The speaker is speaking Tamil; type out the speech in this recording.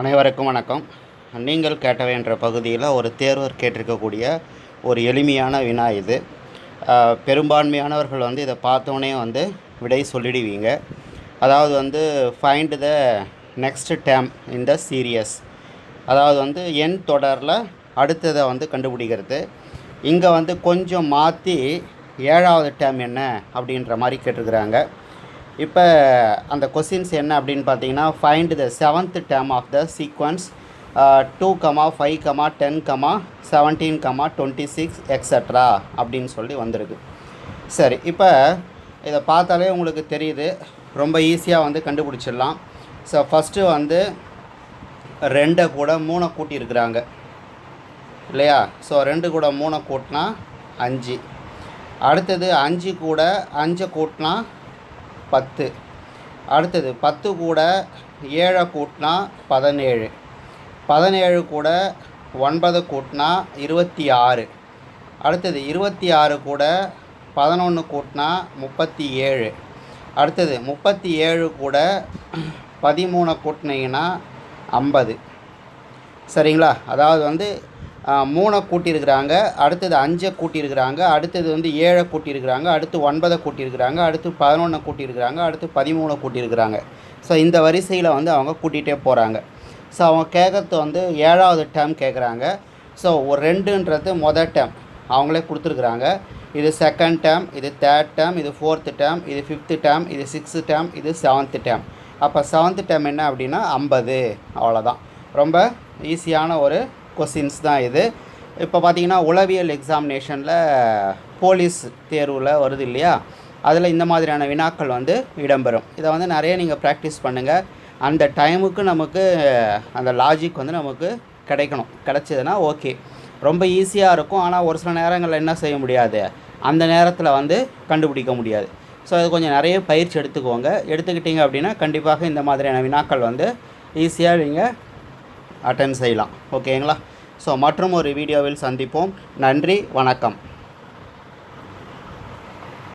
அனைவருக்கும் வணக்கம். நீங்கள் கேட்டவை என்ற பகுதியில் ஒரு தேர்வர் கேட்டிருக்கக்கூடிய ஒரு எளிமையான வினா இது. பெரும்பான்மையானவர்கள் இதை பார்த்தோன்னே விடை சொல்லிடுவீங்க. அதாவது find the next term in the series. அதாவது எண் தொடரில் அடுத்ததை கண்டுபிடிக்கிறது. இங்கே கொஞ்சம் மாற்றி 7வது டேர்ம் என்ன அப்படின்ற மாதிரி கேட்டிருக்கிறாங்க. இப்போ அந்த கொஸ்டின்ஸ் என்ன அப்படின்னு பார்த்தீங்கன்னா, find the 7th term of the sequence 2, 5, 10, 17, 26 extra அப்படின்னு சொல்லி வந்திருக்கு. சரி, இப்போ இதை பார்த்தாலே உங்களுக்கு தெரியுது, ரொம்ப ஈஸியாக கண்டுபிடிச்சிடலாம். ஸோ ஃபஸ்ட்டு 2 கூட 3 கூட்டியிருக்கிறாங்க இல்லையா? ஸோ 2 கூட 3 கூட்டினா 5. அடுத்தது 5 கூட 5 கூட்டினா 10. அடுத்தது 10 கூட 7 கூட்டினா 17. 17 கூட 9 கூட்டினா 26. அடுத்தது 26 கூட 11 கூட்டினா 37. அடுத்தது 37 கூட 13 கூட்டினீங்கன்னா 50. சரிங்களா? அதாவது 3 கூட்டியிருக்கிறாங்க, அடுத்தது 5 கூட்டியிருக்கிறாங்க, அடுத்தது 7 கூட்டியிருக்கிறாங்க, அடுத்து 9 கூட்டியிருக்கிறாங்க, அடுத்து 11 கூட்டியிருக்கிறாங்க, அடுத்து 13 கூட்டியிருக்கிறாங்க. ஸோ இந்த வரிசையில் அவங்க கூட்டிகிட்டே போகிறாங்க. ஸோ அவங்க கேட்குறது 7வது டேர்ம் கேட்குறாங்க. ஸோ ஒரு 2ன்றது மொதல் டேர்ம் அவங்களே கொடுத்துருக்குறாங்க. இது 2nd டேர்ம், இது 3rd டேர்ம், இது 4th டேர்ம், இது 5th டேர்ம், இது 6th டேர்ம், இது 7th டேர்ம். அப்போ 7th டேர்ம் என்ன அப்படின்னா 50. அவ்வளோதான். ரொம்ப ஈஸியான ஒரு கொஸ்டின்ஸ் தான் இது. இப்போ பார்த்தீங்கன்னா உளவியல் எக்ஸாமினேஷனில் போலீஸ் தேர்வில் வருது இல்லையா? அதில் இந்த மாதிரியான வினாக்கள் இடம்பெறும். இதை நிறைய நீங்கள் ப்ராக்டிஸ் பண்ணுங்கள். அந்த டைமுக்கு நமக்கு அந்த லாஜிக் நமக்கு கிடைக்கணும். கிடைச்சதுன்னா ஓகே, ரொம்ப ஈஸியாக இருக்கும். ஆனால் ஒரு சில நேரங்களில் என்ன செய்ய முடியாது, அந்த நேரத்தில் கண்டுபிடிக்க முடியாது. ஸோ அது கொஞ்சம் நிறைய பயிற்சி எடுத்துக்கிட்டீங்க அப்படின்னா கண்டிப்பாக இந்த மாதிரியான வினாக்கள் ஈஸியாக நீங்கள் அட்டெண்ட் செய்யலாம். ஓகேங்களா? ஸோ மற்றும் ஒரு வீடியோவில் சந்திப்போம். நன்றி, வணக்கம்.